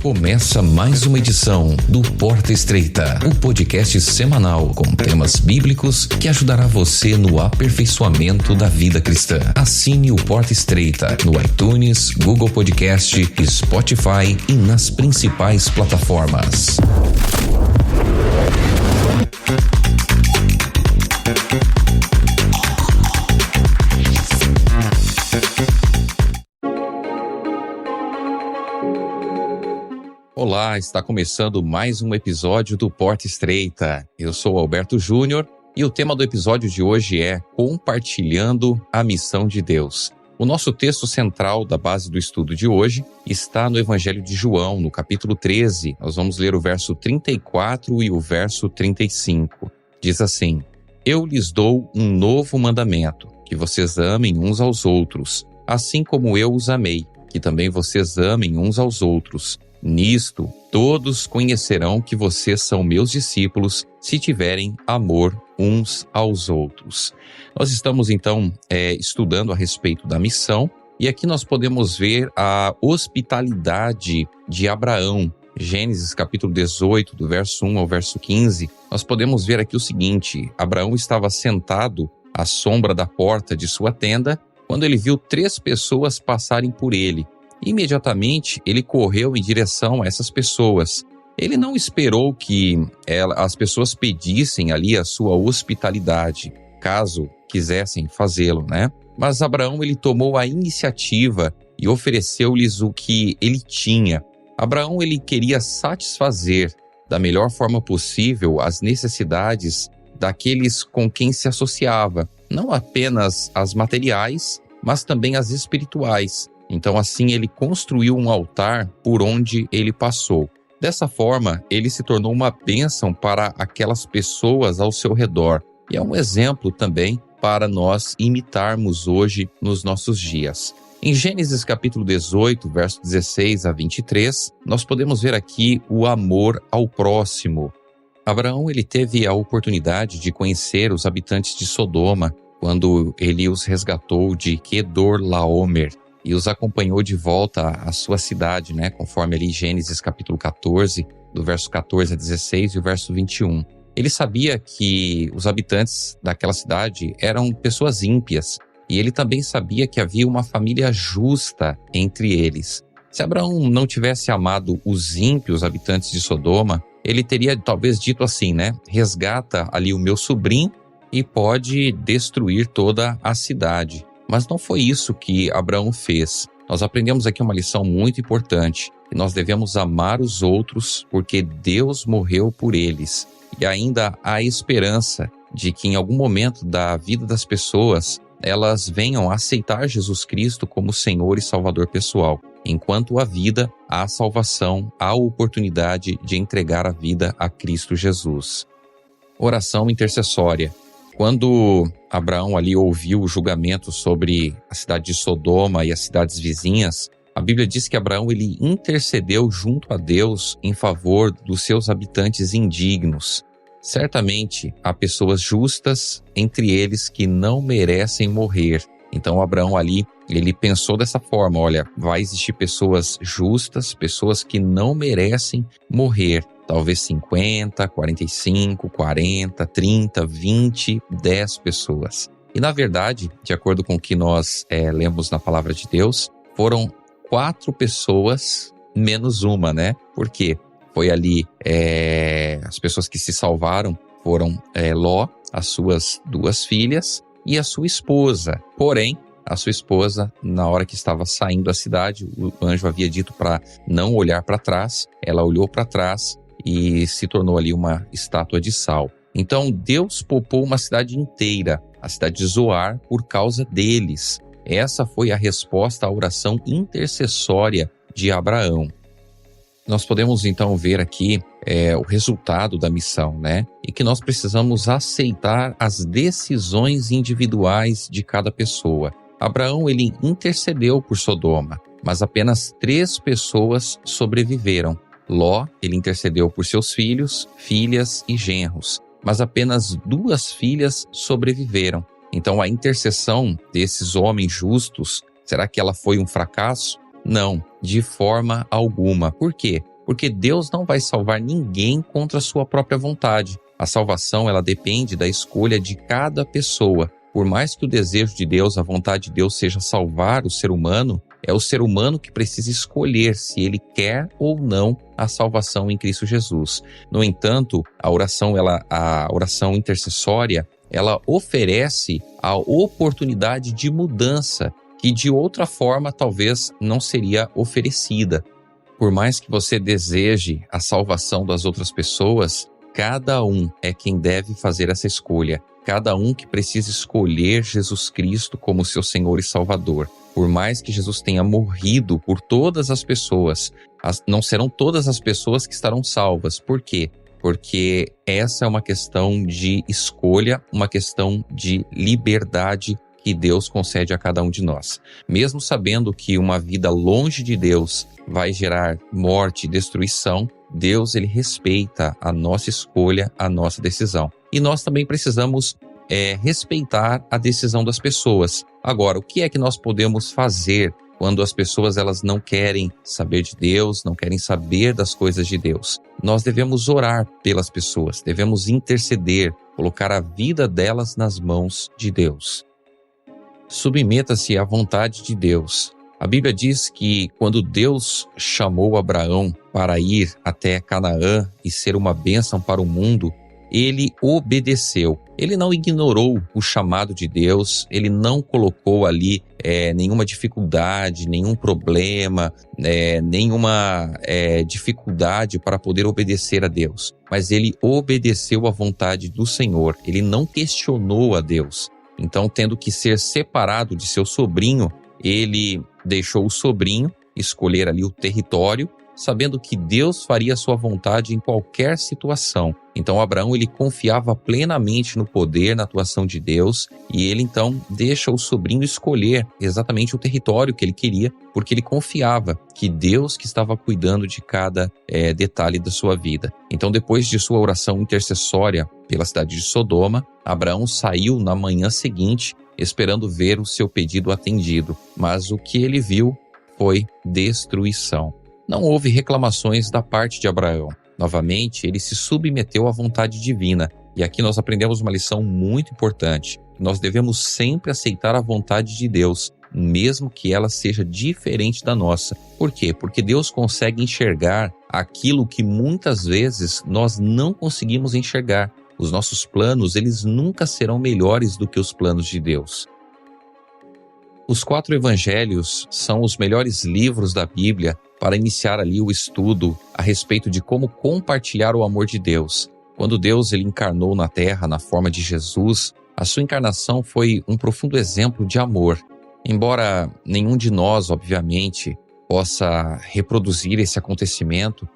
Começa mais uma edição do Porta Estreita, o podcast semanal com temas bíblicos que ajudará você no aperfeiçoamento da vida cristã. Assine o Porta Estreita no iTunes, Google Podcast, Spotify e nas principais plataformas. Olá, está começando mais um episódio do Porta Estreita. Eu sou Alberto Júnior e o tema do episódio de hoje é Compartilhando a Missão de Deus. O nosso texto central da base do estudo de hoje está no Evangelho de João, no capítulo 13. Nós vamos ler o verso 34 e o verso 35. Diz assim: Eu lhes dou um novo mandamento, que vocês amem uns aos outros, assim como eu os amei, que também vocês amem uns aos outros. Nisto, todos conhecerão que vocês são meus discípulos, se tiverem amor uns aos outros. Nós estamos, então, estudando a respeito da missão, e aqui nós podemos ver a hospitalidade de Abraão. Gênesis capítulo 18, do verso 1 ao verso 15, nós podemos ver aqui o seguinte: Abraão estava sentado à sombra da porta de sua tenda, quando ele viu 3 pessoas passarem por ele. Imediatamente, ele correu em direção a essas pessoas. Ele não esperou que as pessoas pedissem ali a sua hospitalidade, caso quisessem fazê-lo, né? Mas Abraão, ele tomou a iniciativa e ofereceu-lhes o que ele tinha. Abraão, ele queria satisfazer da melhor forma possível as necessidades daqueles com quem se associava, não apenas as materiais, mas também as espirituais. Então, assim, ele construiu um altar por onde ele passou. Dessa forma, ele se tornou uma bênção para aquelas pessoas ao seu redor. E é um exemplo também para nós imitarmos hoje nos nossos dias. Em Gênesis capítulo 18, verso 16 a 23, nós podemos ver aqui o amor ao próximo. Abraão, ele teve a oportunidade de conhecer os habitantes de Sodoma quando ele os resgatou de Quedorlaomer e os acompanhou de volta à sua cidade, né? Conforme ali Gênesis capítulo 14, do verso 14 a 16 e o verso 21. Ele sabia que os habitantes daquela cidade eram pessoas ímpias, e ele também sabia que havia uma família justa entre eles. Se Abraão não tivesse amado os ímpios habitantes de Sodoma, ele teria talvez dito assim, né? Resgata ali o meu sobrinho e pode destruir toda a cidade. Mas não foi isso que Abraão fez. Nós aprendemos aqui uma lição muito importante. Que nós devemos amar os outros porque Deus morreu por eles. E ainda há esperança de que em algum momento da vida das pessoas, elas venham a aceitar Jesus Cristo como Senhor e Salvador pessoal. Enquanto há vida, há salvação, há oportunidade de entregar a vida a Cristo Jesus. Oração intercessória. Quando Abraão ali ouviu o julgamento sobre a cidade de Sodoma e as cidades vizinhas, a Bíblia diz que Abraão ele intercedeu junto a Deus em favor dos seus habitantes indignos. Certamente há pessoas justas entre eles que não merecem morrer. Então Abraão ali, ele pensou dessa forma: olha, vai existir pessoas justas, pessoas que não merecem morrer. Talvez 50, 45, 40, 30, 20, 10 pessoas. E na verdade, de acordo com o que nós lemos na palavra de Deus, foram 4 pessoas menos uma, né? Por quê? Foi ali, as pessoas que se salvaram foram Ló, as suas 2 filhas e a sua esposa. Porém, a sua esposa, na hora que estava saindo da cidade, o anjo havia dito para não olhar para trás. Ela olhou para trás e se tornou ali uma estátua de sal. Então Deus poupou uma cidade inteira, a cidade de Zoar, por causa deles. Essa foi a resposta à oração intercessória de Abraão. Nós podemos então ver aqui o resultado da missão, né? E que nós precisamos aceitar as decisões individuais de cada pessoa. Abraão, ele intercedeu por Sodoma, mas apenas 3 pessoas sobreviveram. Ló, ele intercedeu por seus filhos, filhas e genros, mas apenas 2 filhas sobreviveram. Então a intercessão desses homens justos, será que ela foi um fracasso? Não, de forma alguma. Por quê? Porque Deus não vai salvar ninguém contra a sua própria vontade. A salvação, ela depende da escolha de cada pessoa. Por mais que o desejo de Deus, a vontade de Deus seja salvar o ser humano, é o ser humano que precisa escolher se ele quer ou não a salvação em Cristo Jesus. No entanto, a oração intercessória, ela oferece a oportunidade de mudança que de outra forma talvez não seria oferecida. Por mais que você deseje a salvação das outras pessoas, cada um é quem deve fazer essa escolha. Cada um que precisa escolher Jesus Cristo como seu Senhor e Salvador. Por mais que Jesus tenha morrido por todas as pessoas, não serão todas as pessoas que estarão salvas. Por quê? Porque essa é uma questão de escolha, uma questão de liberdade que Deus concede a cada um de nós. Mesmo sabendo que uma vida longe de Deus vai gerar morte e destruição, Deus, ele respeita a nossa escolha, a nossa decisão. E nós também precisamos respeitar a decisão das pessoas. Agora, o que é que nós podemos fazer quando as pessoas elas não querem saber de Deus, não querem saber das coisas de Deus? Nós devemos orar pelas pessoas, devemos interceder, colocar a vida delas nas mãos de Deus. Submeta-se à vontade de Deus. A Bíblia diz que quando Deus chamou Abraão para ir até Canaã e ser uma bênção para o mundo, ele obedeceu. Ele não ignorou o chamado de Deus, ele não colocou ali nenhuma dificuldade, nenhum problema, nenhuma dificuldade para poder obedecer a Deus. Mas ele obedeceu à vontade do Senhor, ele não questionou a Deus. Então, tendo que ser separado de seu sobrinho, ele deixou o sobrinho escolher ali o território, sabendo que Deus faria sua vontade em qualquer situação. Então Abraão, ele confiava plenamente no poder, na atuação de Deus, e ele então deixa o sobrinho escolher exatamente o território que ele queria, porque ele confiava que Deus que estava cuidando de cada detalhe da sua vida. Então, depois de sua oração intercessória pela cidade de Sodoma, Abraão saiu na manhã seguinte, esperando ver o seu pedido atendido, mas o que ele viu foi destruição. Não houve reclamações da parte de Abraão. Novamente, ele se submeteu à vontade divina. E aqui nós aprendemos uma lição muito importante. Nós devemos sempre aceitar a vontade de Deus, mesmo que ela seja diferente da nossa. Por quê? Porque Deus consegue enxergar aquilo que muitas vezes nós não conseguimos enxergar. Os nossos planos, eles nunca serão melhores do que os planos de Deus. Os 4 evangelhos são os melhores livros da Bíblia para iniciar ali o estudo a respeito de como compartilhar o amor de Deus. Quando Deus ele encarnou na terra na forma de Jesus, a sua encarnação foi um profundo exemplo de amor. Embora nenhum de nós, obviamente, possa reproduzir esse acontecimento,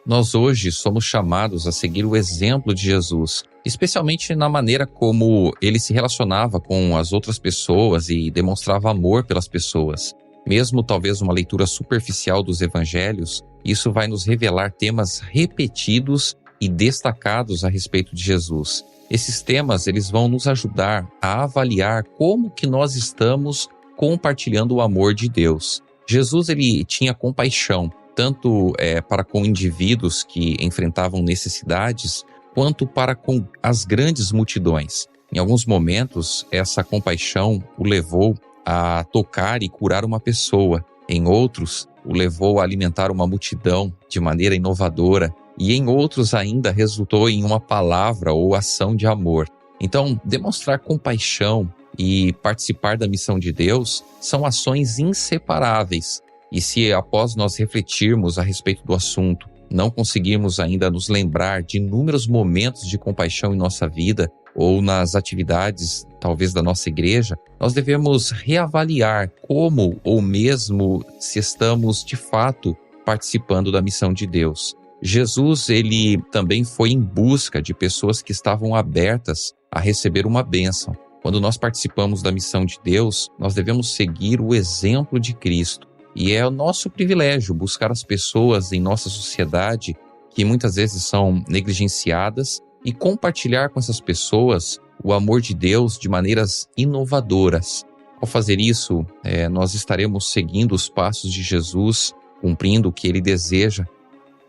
nós hoje somos chamados a seguir o exemplo de Jesus, especialmente na maneira como ele se relacionava com as outras pessoas e demonstrava amor pelas pessoas. Mesmo talvez uma leitura superficial dos evangelhos, isso vai nos revelar temas repetidos e destacados a respeito de Jesus. Esses temas eles vão nos ajudar a avaliar como que nós estamos compartilhando o amor de Deus. Jesus ele tinha compaixão, tanto para com indivíduos que enfrentavam necessidades, quanto para com as grandes multidões. Em alguns momentos, essa compaixão o levou a tocar e curar uma pessoa. Em outros, o levou a alimentar uma multidão de maneira inovadora. E em outros ainda resultou em uma palavra ou ação de amor. Então, demonstrar compaixão e participar da missão de Deus são ações inseparáveis. E se após nós refletirmos a respeito do assunto, não conseguirmos ainda nos lembrar de inúmeros momentos de compaixão em nossa vida ou nas atividades, talvez, da nossa igreja, nós devemos reavaliar como ou mesmo se estamos, de fato, participando da missão de Deus. Jesus, ele também foi em busca de pessoas que estavam abertas a receber uma bênção. Quando nós participamos da missão de Deus, nós devemos seguir o exemplo de Cristo. E é o nosso privilégio buscar as pessoas em nossa sociedade que muitas vezes são negligenciadas e compartilhar com essas pessoas o amor de Deus de maneiras inovadoras. Ao fazer isso, nós estaremos seguindo os passos de Jesus, cumprindo o que ele deseja,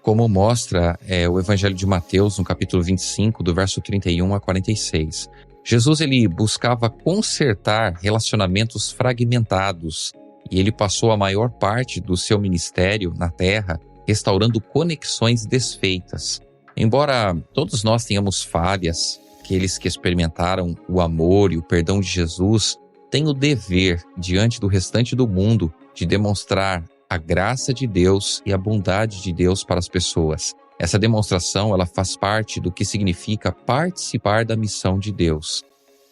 como mostra o Evangelho de Mateus, no capítulo 25, do verso 31 a 46. Jesus ele buscava consertar relacionamentos fragmentados e ele passou a maior parte do seu ministério na terra restaurando conexões desfeitas. Embora todos nós tenhamos falhas, aqueles que experimentaram o amor e o perdão de Jesus têm o dever, diante do restante do mundo, de demonstrar a graça de Deus e a bondade de Deus para as pessoas. Essa demonstração ela faz parte do que significa participar da missão de Deus.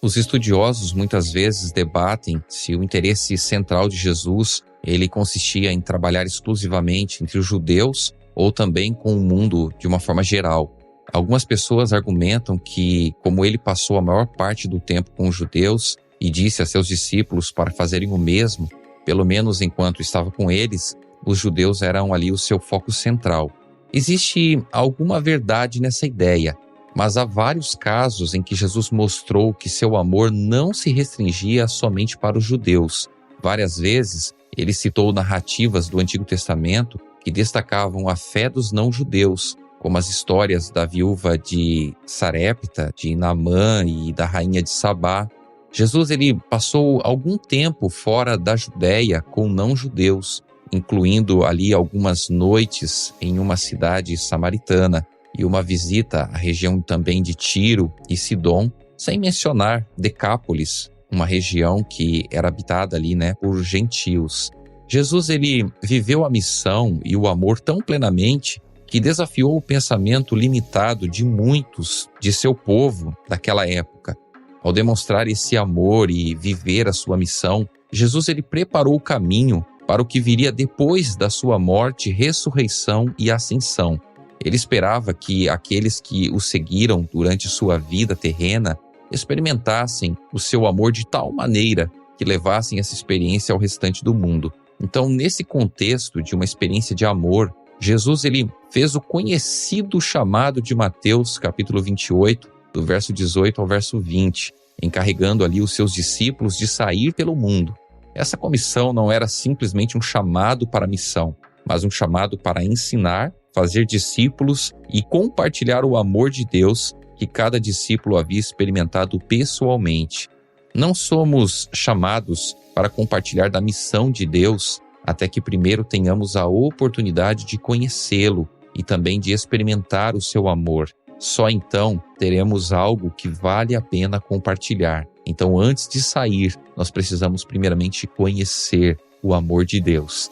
Os estudiosos muitas vezes debatem se o interesse central de Jesus ele consistia em trabalhar exclusivamente entre os judeus ou também com o mundo de uma forma geral. Algumas pessoas argumentam que, como ele passou a maior parte do tempo com os judeus e disse a seus discípulos para fazerem o mesmo, pelo menos enquanto estava com eles, os judeus eram ali o seu foco central. Existe alguma verdade nessa ideia, mas há vários casos em que Jesus mostrou que seu amor não se restringia somente para os judeus. Várias vezes, ele citou narrativas do Antigo Testamento que destacavam a fé dos não-judeus, como as histórias da viúva de Sarepta, de Naamã e da rainha de Sabá. Jesus ele passou algum tempo fora da Judéia com não-judeus, incluindo ali algumas noites em uma cidade samaritana e uma visita à região também de Tiro e Sidom, sem mencionar Decápolis, uma região que era habitada ali, por gentios. Jesus ele viveu a missão e o amor tão plenamente que desafiou o pensamento limitado de muitos de seu povo daquela época. Ao demonstrar esse amor e viver a sua missão, Jesus ele preparou o caminho para o que viria depois da sua morte, ressurreição e ascensão. Ele esperava que aqueles que o seguiram durante sua vida terrena experimentassem o seu amor de tal maneira que levassem essa experiência ao restante do mundo. Então, nesse contexto de uma experiência de amor, Jesus ele fez o conhecido chamado de Mateus, capítulo 28, do verso 18 ao verso 20, encarregando ali os seus discípulos de sair pelo mundo. Essa comissão não era simplesmente um chamado para a missão, mas um chamado para ensinar, fazer discípulos e compartilhar o amor de Deus que cada discípulo havia experimentado pessoalmente. Não somos chamados para compartilhar da missão de Deus até que primeiro tenhamos a oportunidade de conhecê-lo e também de experimentar o seu amor. Só então teremos algo que vale a pena compartilhar. Então, antes de sair, nós precisamos primeiramente conhecer o amor de Deus.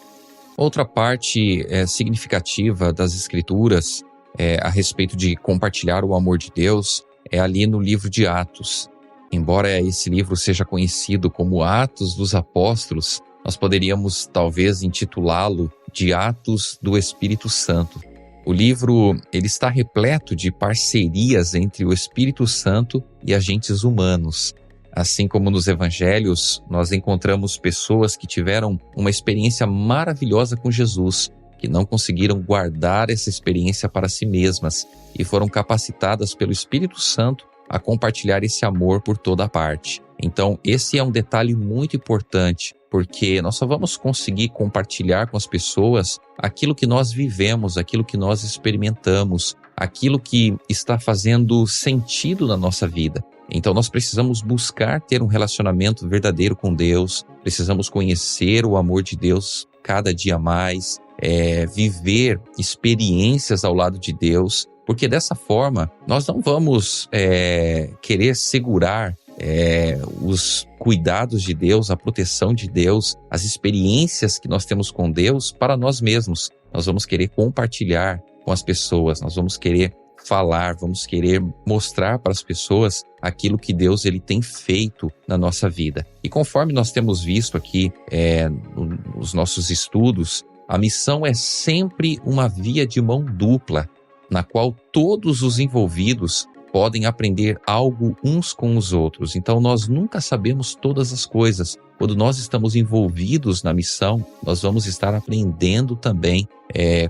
Outra parte significativa das Escrituras a respeito de compartilhar o amor de Deus é ali no livro de Atos. Embora esse livro seja conhecido como Atos dos Apóstolos, nós poderíamos talvez intitulá-lo de Atos do Espírito Santo. O livro ele está repleto de parcerias entre o Espírito Santo e agentes humanos. Assim como nos evangelhos, nós encontramos pessoas que tiveram uma experiência maravilhosa com Jesus, que não conseguiram guardar essa experiência para si mesmas e foram capacitadas pelo Espírito Santo a compartilhar esse amor por toda parte. Então, esse é um detalhe muito importante, porque nós só vamos conseguir compartilhar com as pessoas aquilo que nós vivemos, aquilo que nós experimentamos, aquilo que está fazendo sentido na nossa vida. Então nós precisamos buscar ter um relacionamento verdadeiro com Deus, precisamos conhecer o amor de Deus cada dia mais, viver experiências ao lado de Deus, porque dessa forma nós não vamos querer segurar os cuidados de Deus, a proteção de Deus, as experiências que nós temos com Deus para nós mesmos. Nós vamos querer compartilhar com as pessoas, nós vamos querer falar, vamos querer mostrar para as pessoas aquilo que Deus ele tem feito na nossa vida. E conforme nós temos visto aqui nos nossos estudos, a missão é sempre uma via de mão dupla, na qual todos os envolvidos podem aprender algo uns com os outros. Então nós nunca sabemos todas as coisas. Quando nós estamos envolvidos na missão, nós vamos estar aprendendo também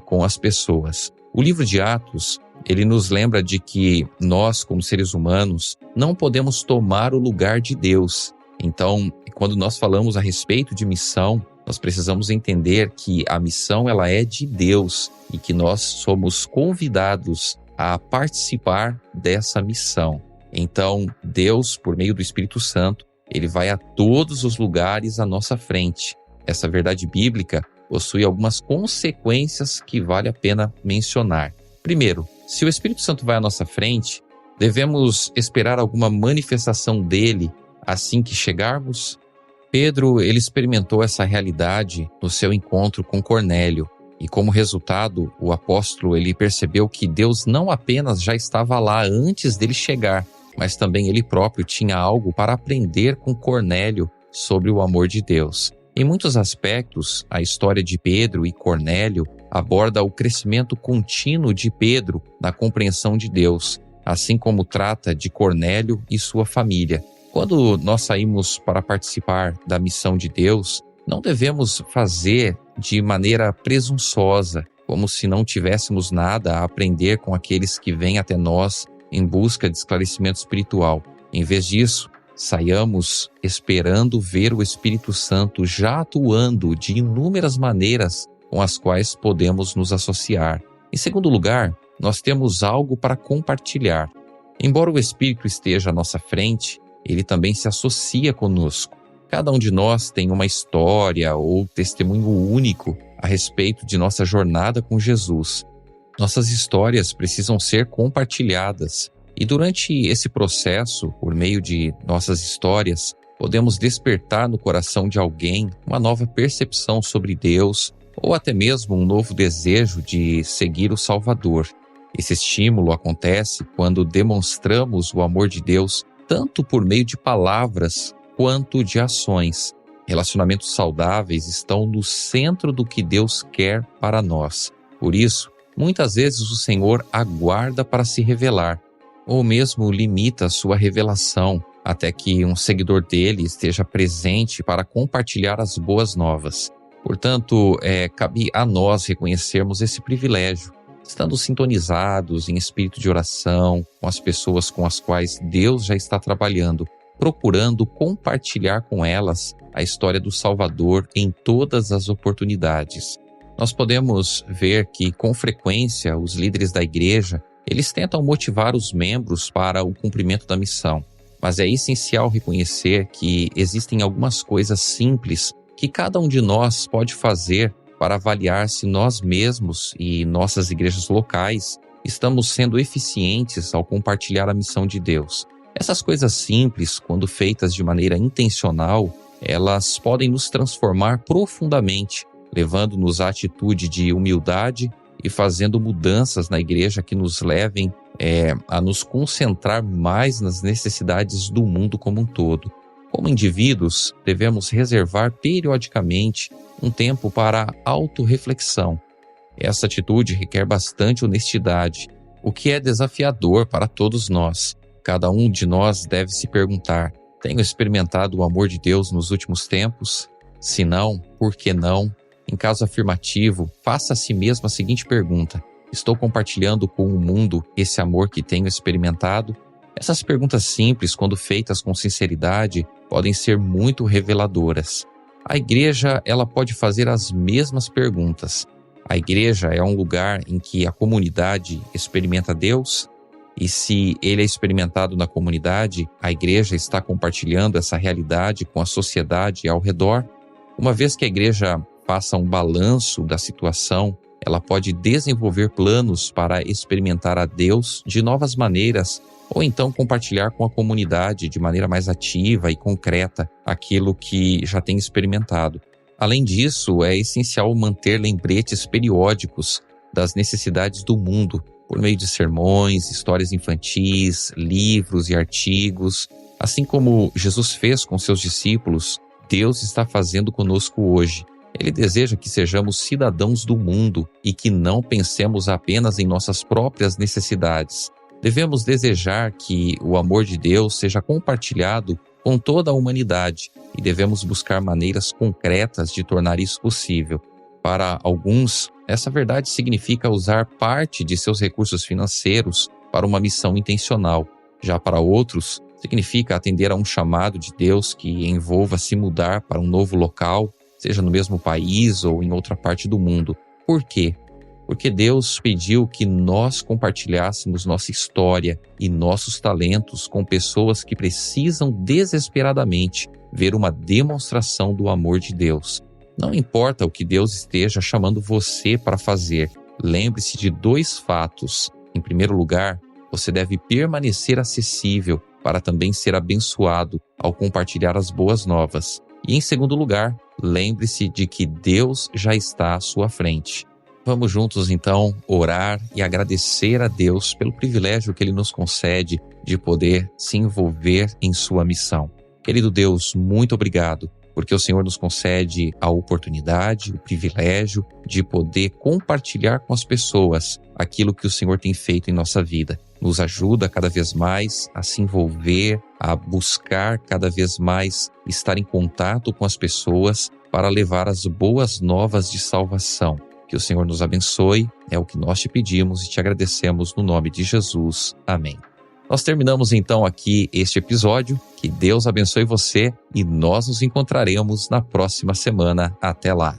com as pessoas. O livro de Atos, ele nos lembra de que nós, como seres humanos, não podemos tomar o lugar de Deus. Então, quando nós falamos a respeito de missão, nós precisamos entender que a missão ela é de Deus e que nós somos convidados a participar dessa missão. Então, Deus, por meio do Espírito Santo, ele vai a todos os lugares à nossa frente. Essa verdade bíblica possui algumas consequências que vale a pena mencionar. Primeiro, se o Espírito Santo vai à nossa frente, devemos esperar alguma manifestação dele assim que chegarmos? Pedro, ele experimentou essa realidade no seu encontro com Cornélio. E como resultado, o apóstolo ele percebeu que Deus não apenas já estava lá antes dele chegar, mas também ele próprio tinha algo para aprender com Cornélio sobre o amor de Deus. Em muitos aspectos, a história de Pedro e Cornélio aborda o crescimento contínuo de Pedro na compreensão de Deus, assim como trata de Cornélio e sua família. Quando nós saímos para participar da missão de Deus, não devemos fazer de maneira presunçosa, como se não tivéssemos nada a aprender com aqueles que vêm até nós em busca de esclarecimento espiritual. Em vez disso, saiamos esperando ver o Espírito Santo já atuando de inúmeras maneiras com as quais podemos nos associar. Em segundo lugar, nós temos algo para compartilhar. Embora o Espírito esteja à nossa frente, ele também se associa conosco. Cada um de nós tem uma história ou testemunho único a respeito de nossa jornada com Jesus. Nossas histórias precisam ser compartilhadas e durante esse processo, por meio de nossas histórias, podemos despertar no coração de alguém uma nova percepção sobre Deus ou até mesmo um novo desejo de seguir o Salvador. Esse estímulo acontece quando demonstramos o amor de Deus tanto por meio de palavras quanto de ações. Relacionamentos saudáveis estão no centro do que Deus quer para nós. Por isso, muitas vezes o Senhor aguarda para se revelar, ou mesmo limita a sua revelação até que um seguidor dele esteja presente para compartilhar as boas novas. Portanto, cabe a nós reconhecermos esse privilégio, estando sintonizados em espírito de oração com as pessoas com as quais Deus já está trabalhando, procurando compartilhar com elas a história do Salvador em todas as oportunidades. Nós podemos ver que, com frequência, os líderes da igreja, eles tentam motivar os membros para o cumprimento da missão. Mas é essencial reconhecer que existem algumas coisas simples que cada um de nós pode fazer para avaliar se nós mesmos e nossas igrejas locais estamos sendo eficientes ao compartilhar a missão de Deus. Essas coisas simples, quando feitas de maneira intencional, elas podem nos transformar profundamente, levando-nos à atitude de humildade e fazendo mudanças na igreja que nos levem a nos concentrar mais nas necessidades do mundo como um todo. Como indivíduos, devemos reservar periodicamente um tempo para autorreflexão. Essa atitude requer bastante honestidade, o que é desafiador para todos nós. Cada um de nós deve se perguntar: tenho experimentado o amor de Deus nos últimos tempos? Se não, por que não? Em caso afirmativo, faça a si mesmo a seguinte pergunta: estou compartilhando com o mundo esse amor que tenho experimentado? Essas perguntas simples, quando feitas com sinceridade, podem ser muito reveladoras. A igreja, ela pode fazer as mesmas perguntas. A igreja é um lugar em que a comunidade experimenta Deus? E se ele é experimentado na comunidade, a igreja está compartilhando essa realidade com a sociedade ao redor? Uma vez que a igreja faça um balanço da situação, ela pode desenvolver planos para experimentar a Deus de novas maneiras, ou então compartilhar com a comunidade de maneira mais ativa e concreta aquilo que já tem experimentado. Além disso, é essencial manter lembretes periódicos das necessidades do mundo, por meio de sermões, histórias infantis, livros e artigos. Assim como Jesus fez com seus discípulos, Deus está fazendo conosco hoje. Ele deseja que sejamos cidadãos do mundo e que não pensemos apenas em nossas próprias necessidades. Devemos desejar que o amor de Deus seja compartilhado com toda a humanidade e devemos buscar maneiras concretas de tornar isso possível. Para alguns, essa verdade significa usar parte de seus recursos financeiros para uma missão intencional. Já para outros, significa atender a um chamado de Deus que envolva se mudar para um novo local, seja no mesmo país ou em outra parte do mundo. Por quê? Porque Deus pediu que nós compartilhássemos nossa história e nossos talentos com pessoas que precisam desesperadamente ver uma demonstração do amor de Deus. Não importa o que Deus esteja chamando você para fazer, lembre-se de 2 fatos. Em primeiro lugar, você deve permanecer acessível para também ser abençoado ao compartilhar as boas novas. E em segundo lugar, lembre-se de que Deus já está à sua frente. Vamos juntos então orar e agradecer a Deus pelo privilégio que Ele nos concede de poder se envolver em sua missão. Querido Deus, muito obrigado, porque o Senhor nos concede a oportunidade, o privilégio de poder compartilhar com as pessoas aquilo que o Senhor tem feito em nossa vida. Nos ajuda cada vez mais a se envolver, a buscar cada vez mais estar em contato com as pessoas para levar as boas novas de salvação. Que o Senhor nos abençoe, é o que nós te pedimos e te agradecemos no nome de Jesus. Amém. Nós terminamos então aqui este episódio. Que Deus abençoe você e nós nos encontraremos na próxima semana. Até lá.